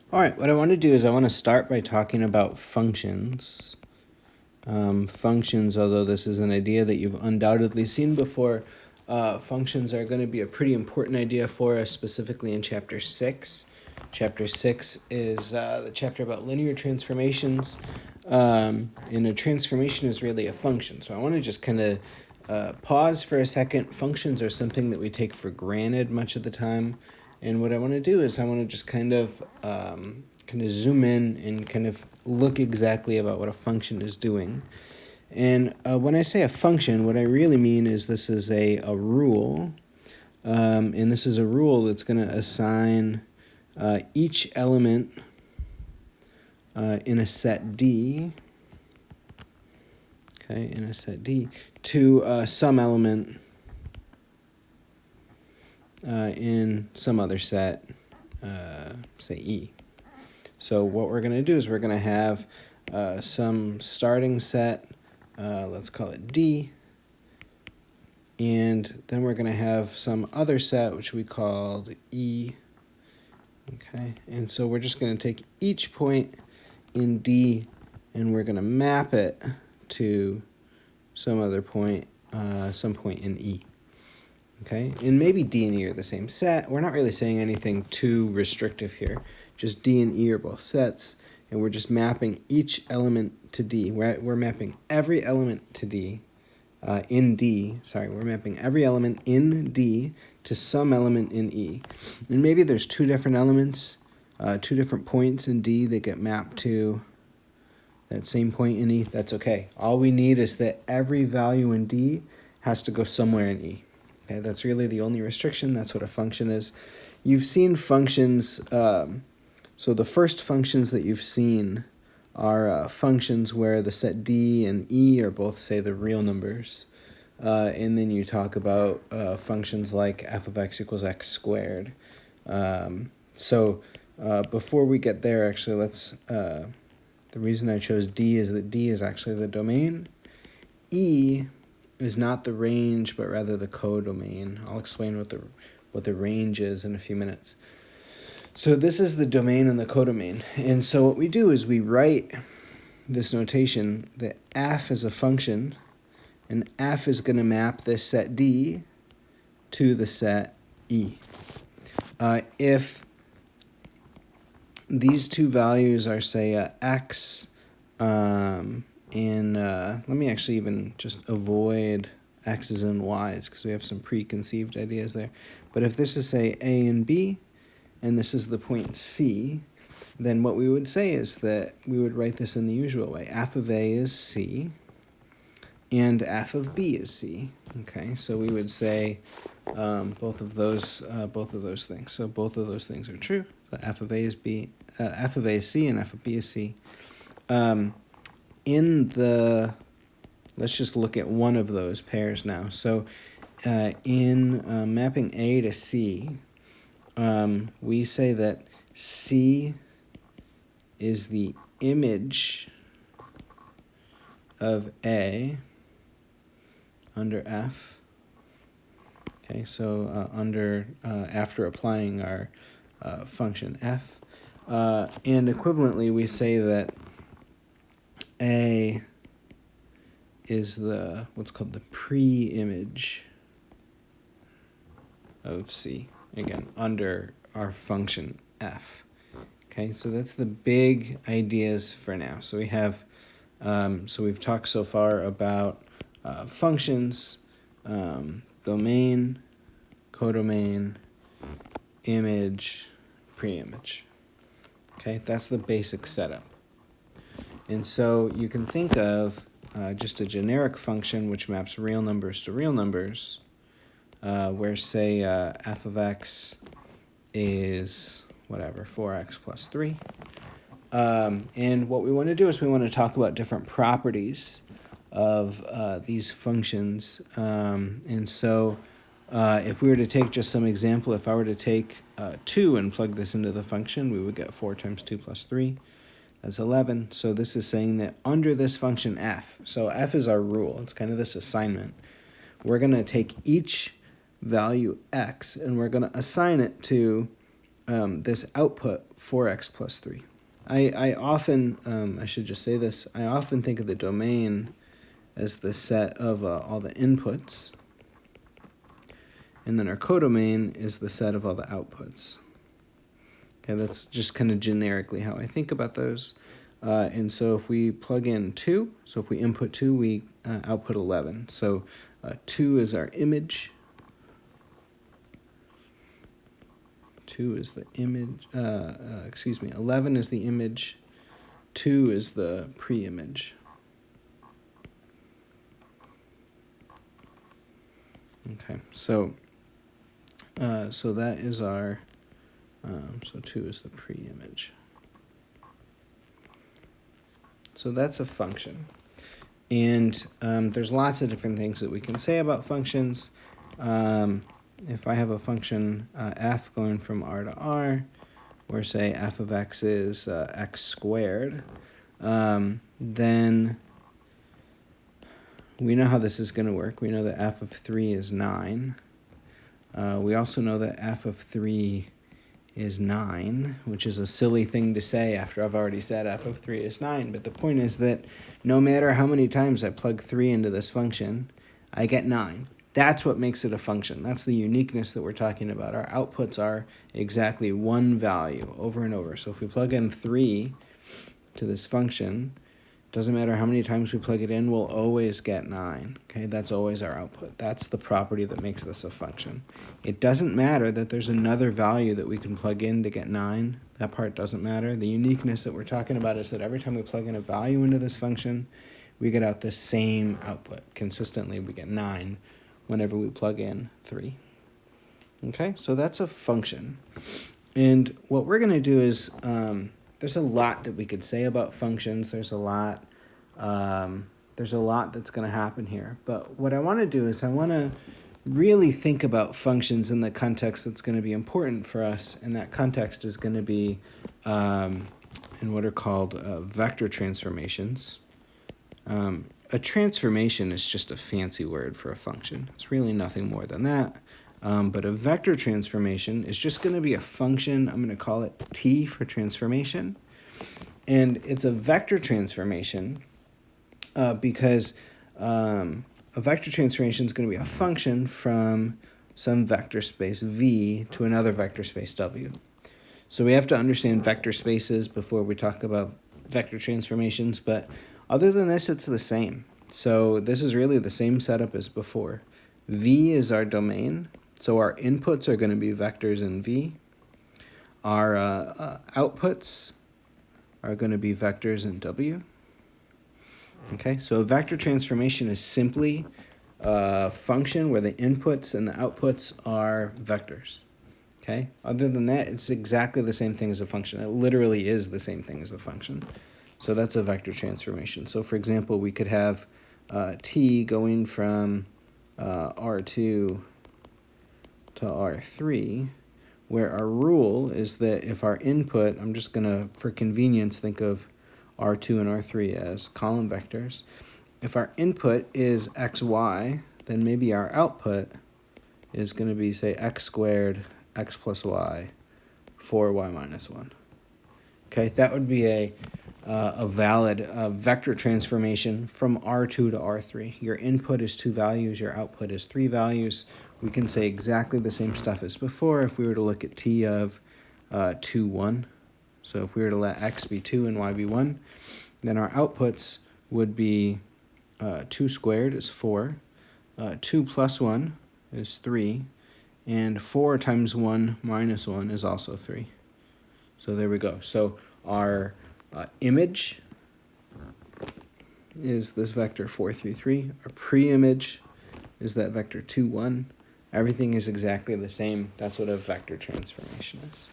All right, what I want to do is I want to start by talking about functions. Functions, although this is an idea that you've undoubtedly seen before, functions are going to be a pretty important idea for us, specifically in Chapter 6. Chapter 6 is the chapter about linear transformations, and a transformation is really a function. So I want to just kind of pause for a second. Functions are something that we take for granted much of the time. And what I want to do is I want to just kind of zoom in and kind of look exactly about what a function is doing. And when I say a function, what I really mean is this is a rule. And this is a rule that's going to assign each element in a set D, okay, in a set D, to some element in some other set, say E. So what we're going to do is we're going to have some starting set, let's call it D, and then we're going to have some other set which we called E. Okay, and so we're just going to take each point in D and we're going to map it to some other point, some point in E. Okay, and maybe D and E are the same set. We're not really saying anything too restrictive here. Just D and E are both sets, and we're just mapping each element to D. We're mapping every element to D in D. Sorry, we're mapping every element in D to some element in E. And maybe there's two different elements, two different points in D that get mapped to that same point in E. That's okay. All we need is that every value in D has to go somewhere in E. Okay, that's really the only restriction. That's what a function is. You've seen functions, so the first functions that you've seen are functions where the set D and E are both, say, the real numbers. And then you talk about functions like f of x equals x squared. So before we get there, actually, the reason I chose D is that D is actually the domain. E is not the range, but rather the codomain. I'll explain what the range is in a few minutes. So this is the domain and the codomain. And so what we do is we write this notation that f is a function, and f is going to map this set D to the set E. If these two values are, say, x, let me actually even just avoid x's and y's because we have some preconceived ideas there. But if this is, say, a and b, and this is the point C, then what we would say is that we would write this in the usual way. F of A is C, and F of B is C. Okay, so we would say both of those things. So both of those things are true. So F of A is B, F of A is C, and F of B is C. Let's just look at one of those pairs now. So in mapping A to C, we say that C is the image of A under F. Okay, so after applying our function F, and equivalently we say that A is what's called the pre-image of C, again, under our function F. Okay, so that's the big ideas for now. So we have, so we've talked so far about functions, domain, codomain, image, pre-image. Okay, that's the basic setup. And so you can think of just a generic function which maps real numbers to real numbers, where, say, f of x is, whatever, 4x plus 3. And what we want to do is we want to talk about different properties of these functions. And so if we were to take just some example, if I were to take 2 and plug this into the function, we would get 4 times 2 plus 3. That's 11. So this is saying that under this function f, so f is our rule, it's kind of this assignment, we're going to take each value x and we're going to assign it to this output 4x plus 3. I often, I should just say this, I often think of the domain as the set of all the inputs, and then our codomain is the set of all the outputs. Okay, that's just kind of generically how I think about those. And so if we plug in 2, so if we input 2, we output 11. So 2 is our image. 2 is the image, 11 is the image, 2 is the pre-image. Okay, so that is our, so 2 is the pre-image. So that's a function. And there's lots of different things that we can say about functions. If I have a function f going from r to r, where say f of x is x squared, then we know how this is going to work. We know that f of 3 is 9. We also know that f of 3 is 9, which is a silly thing to say after I've already said f of 3 is 9. But the point is that no matter how many times I plug 3 into this function, I get 9. That's what makes it a function. That's the uniqueness that we're talking about. Our outputs are exactly one value over and over. So if we plug in 3 to this function, doesn't matter how many times we plug it in, we'll always get 9. Okay, that's always our output. That's the property that makes this a function. It doesn't matter that there's another value that we can plug in to get 9. That part doesn't matter. The uniqueness that we're talking about is that every time we plug in a value into this function, we get out the same output. Consistently, we get 9 whenever we plug in 3. Okay, so that's a function. And what we're going to do is, there's a lot that we could say about functions. There's a lot that's going to happen here. But what I want to do is I want to really think about functions in the context that's going to be important for us. And that context is going to be in what are called vector transformations. A transformation is just a fancy word for a function. It's really nothing more than that. But a vector transformation is just going to be a function. I'm going to call it t for transformation. And it's a vector transformation because a vector transformation is going to be a function from some vector space V to another vector space W. So we have to understand vector spaces before we talk about vector transformations, but other than this, it's the same. So this is really the same setup as before. V is our domain, so our inputs are going to be vectors in V. Our outputs are going to be vectors in W. Okay, so a vector transformation is simply a function where the inputs and the outputs are vectors. Okay, other than that, it's exactly the same thing as a function. It literally is the same thing as a function. So that's a vector transformation. So for example, we could have t going from R2 to R3, where our rule is that if our input, I'm just going to, for convenience, think of R2 and R3 as column vectors. If our input is xy, then maybe our output is going to be, say, x squared, x plus y, 4y minus 1. Okay, that would be a valid vector transformation from R2 to R3. Your input is 2 values, your output is 3 values. We can say exactly the same stuff as before if we were to look at t of 2, 1. So if we were to let x be 2 and y be 1, then our outputs would be 2 squared is 4, 2 plus 1 is 3, and 4 times 1 minus 1 is also 3. So there we go. So our image is this vector 4, 3, 3. Our pre-image is that vector 2, 1. Everything is exactly the same. That's what a vector transformation is.